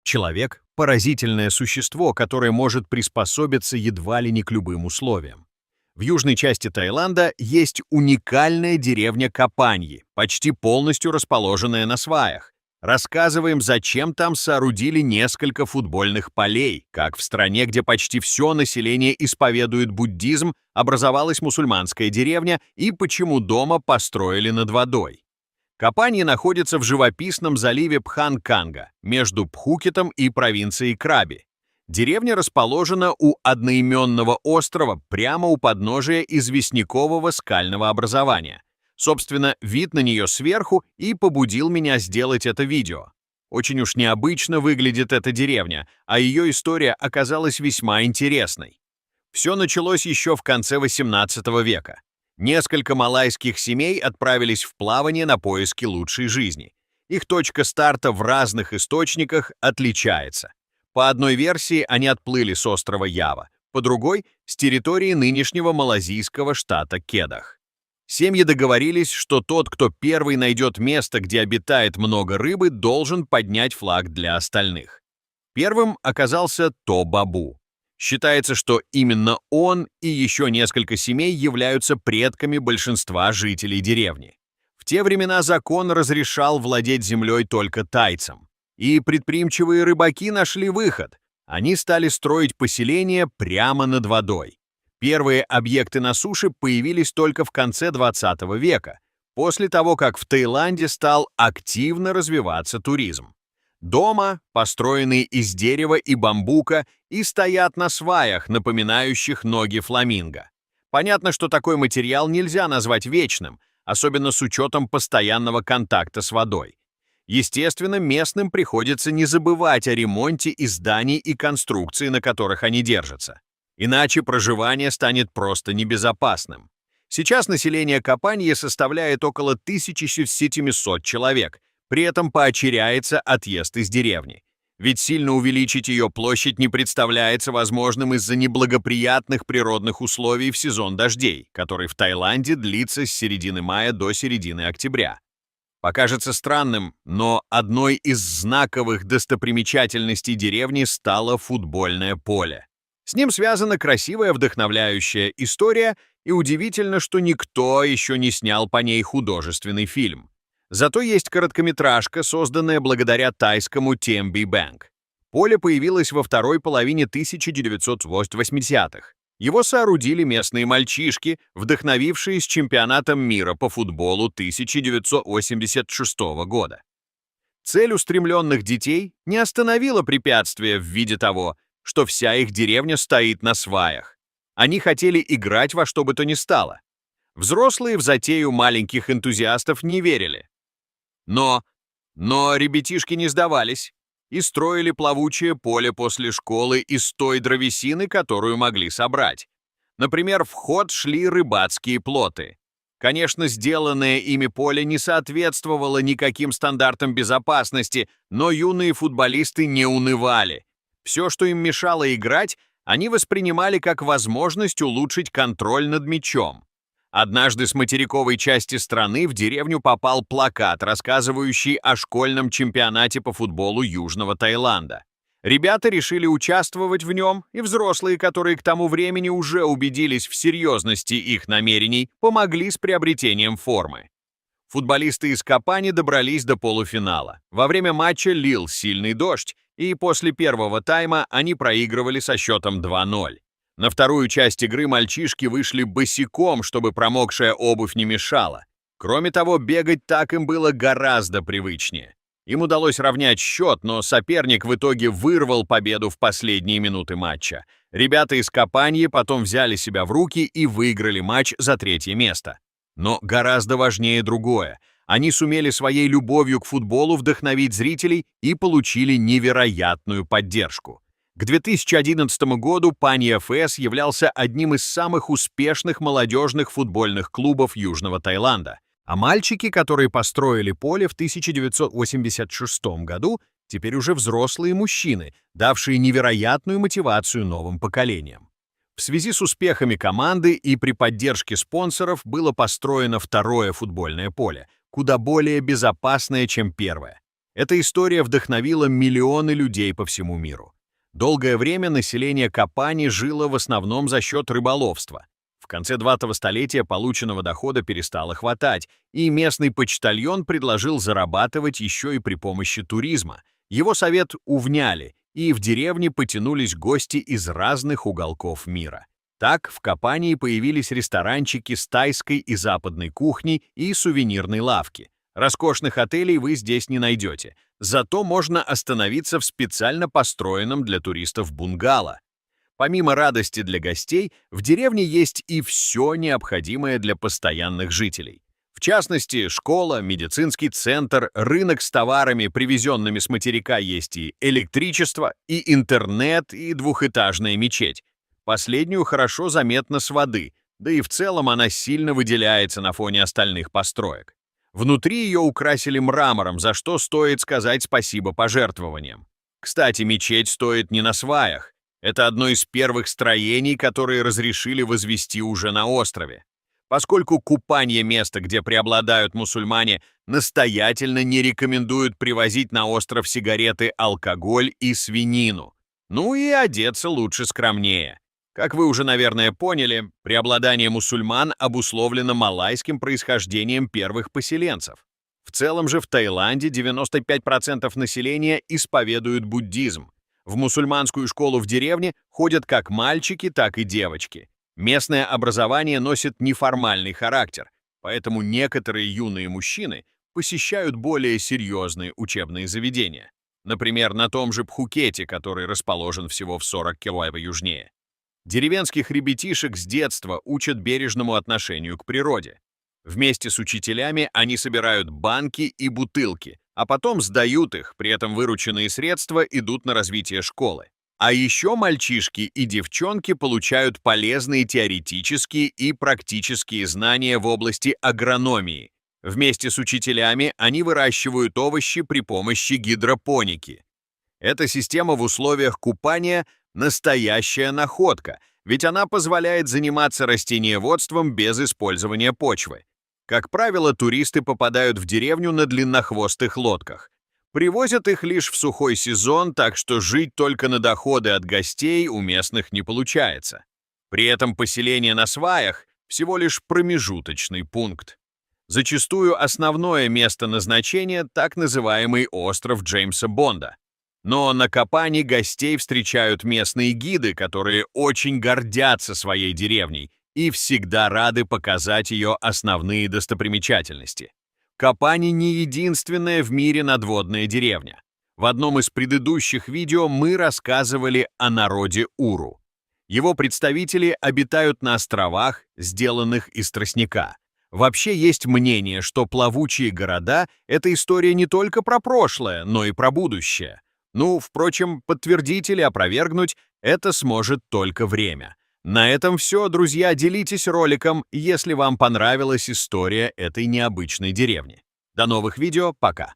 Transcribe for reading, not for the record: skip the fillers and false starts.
Человек — поразительное существо, которое может приспособиться едва ли не к любым условиям. В южной части Таиланда есть уникальная деревня Капаньи, почти полностью расположенная на сваях. Рассказываем, зачем там соорудили несколько футбольных полей, как в стране, где почти все население исповедует буддизм, образовалась мусульманская деревня и почему дома построили над водой. Капаньи находится в живописном заливе Пханканга между Пхукетом и провинцией Краби. Деревня расположена у одноименного острова прямо у подножия известнякового скального образования. Собственно, вид на нее сверху и побудил меня сделать это видео. Очень уж необычно выглядит эта деревня, а ее история оказалась весьма интересной. Все началось еще в конце XVIII века. Несколько малайских семей отправились в плавание на поиски лучшей жизни. Их точка старта в разных источниках отличается. По одной версии они отплыли с острова Ява, по другой — с территории нынешнего малазийского штата Кедах. Семьи договорились, что тот, кто первый найдет место, где обитает много рыбы, должен поднять флаг для остальных. Первым оказался То-Бабу. Считается, что именно он и еще несколько семей являются предками большинства жителей деревни. В те времена закон разрешал владеть землей только тайцам. И предприимчивые рыбаки нашли выход. Они стали строить поселения прямо над водой. Первые объекты на суше появились только в конце 20 века, после того, как в Таиланде стал активно развиваться туризм. Дома, построенные из дерева и бамбука, и стоят на сваях, напоминающих ноги фламинго. Понятно, что такой материал нельзя назвать вечным, особенно с учетом постоянного контакта с водой. Естественно, местным приходится не забывать о ремонте и зданий и конструкций, на которых они держатся. Иначе проживание станет просто небезопасным. Сейчас население Капаньи составляет около 1700 человек, при этом поощряется отъезд из деревни. Ведь сильно увеличить ее площадь не представляется возможным из-за неблагоприятных природных условий в сезон дождей, который в Таиланде длится с середины мая до середины октября. Покажется странным, но одной из знаковых достопримечательностей деревни стало футбольное поле. С ним связана красивая вдохновляющая история, и удивительно, что никто еще не снял по ней художественный фильм. Зато есть короткометражка, созданная благодаря тайскому TMB Bank. Поле появилось во второй половине 1980-х. Его соорудили местные мальчишки, вдохновившие с чемпионатом мира по футболу 1986 года. Цель устремленных детей не остановила препятствия в виде того, что вся их деревня стоит на сваях. Они хотели играть во что бы то ни стало. Взрослые в затею маленьких энтузиастов не верили. Но ребятишки не сдавались и строили плавучее поле после школы из той древесины, которую могли собрать. Например, в ход шли рыбацкие плоты. Конечно, сделанное ими поле не соответствовало никаким стандартам безопасности, но юные футболисты не унывали. Все, что им мешало играть, они воспринимали как возможность улучшить контроль над мячом. Однажды с материковой части страны в деревню попал плакат, рассказывающий о школьном чемпионате по футболу Южного Таиланда. Ребята решили участвовать в нем, и взрослые, которые к тому времени уже убедились в серьезности их намерений, помогли с приобретением формы. Футболисты из Капани добрались до полуфинала. Во время матча лил сильный дождь, и после первого тайма они проигрывали со счетом 2-0. На вторую часть игры мальчишки вышли босиком, чтобы промокшая обувь не мешала. Кроме того, бегать так им было гораздо привычнее. Им удалось равнять счет, но соперник в итоге вырвал победу в последние минуты матча. Ребята из Капаньи потом взяли себя в руки и выиграли матч за третье место. Но гораздо важнее другое. Они сумели своей любовью к футболу вдохновить зрителей и получили невероятную поддержку. К 2011 году Панья ФС являлся одним из самых успешных молодежных футбольных клубов Южного Таиланда, а мальчики, которые построили поле в 1986 году, теперь уже взрослые мужчины, давшие невероятную мотивацию новым поколениям. В связи с успехами команды и при поддержке спонсоров было построено второе футбольное поле, куда более безопасное, чем первое. Эта история вдохновила миллионы людей по всему миру. Долгое время население Капани жило в основном за счет рыболовства. В конце 20-го столетия полученного дохода перестало хватать, и местный почтальон предложил зарабатывать еще и при помощи туризма. Его совет увняли, и в деревне потянулись гости из разных уголков мира. Так в Капании появились ресторанчики с тайской и западной кухней и сувенирной лавки. Роскошных отелей вы здесь не найдете, зато можно остановиться в специально построенном для туристов бунгало. Помимо радости для гостей, в деревне есть и все необходимое для постоянных жителей. В частности, школа, медицинский центр, рынок с товарами, привезенными с материка, есть и электричество, и интернет, и двухэтажная мечеть. Последнюю хорошо заметно с воды, да и в целом она сильно выделяется на фоне остальных построек. Внутри ее украсили мрамором, за что стоит сказать спасибо пожертвованиям. Кстати, мечеть стоит не на сваях. Это одно из первых строений, которые разрешили возвести уже на острове. Поскольку Купанье — место, где преобладают мусульмане, настоятельно не рекомендуют привозить на остров сигареты, алкоголь и свинину. Ну и одеться лучше скромнее. Как вы уже, наверное, поняли, преобладание мусульман обусловлено малайским происхождением первых поселенцев. В целом же в Таиланде 95% населения исповедуют буддизм. В мусульманскую школу в деревне ходят как мальчики, так и девочки. Местное образование носит неформальный характер, поэтому некоторые юные мужчины посещают более серьезные учебные заведения. Например, на том же Пхукете, который расположен всего в 40 километров южнее. Деревенских ребятишек с детства учат бережному отношению к природе. Вместе с учителями они собирают банки и бутылки, а потом сдают их, при этом вырученные средства идут на развитие школы. А еще мальчишки и девчонки получают полезные теоретические и практические знания в области агрономии. Вместе с учителями они выращивают овощи при помощи гидропоники. Эта система в условиях купания – настоящая находка, ведь она позволяет заниматься растениеводством без использования почвы. Как правило, туристы попадают в деревню на длиннохвостых лодках. Привозят их лишь в сухой сезон, так что жить только на доходы от гостей у местных не получается. При этом поселение на сваях – всего лишь промежуточный пункт. Зачастую основное место назначения – так называемый остров Джеймса Бонда. Но на Капани гостей встречают местные гиды, которые очень гордятся своей деревней и всегда рады показать ее основные достопримечательности. Капани не единственная в мире надводная деревня. В одном из предыдущих видео мы рассказывали о народе Уру. Его представители обитают на островах, сделанных из тростника. Вообще есть мнение, что плавучие города — это история не только про прошлое, но и про будущее. Ну, впрочем, подтвердить или опровергнуть это сможет только время. На этом все, друзья, делитесь роликом, если вам понравилась история этой необычной деревни. До новых видео, пока!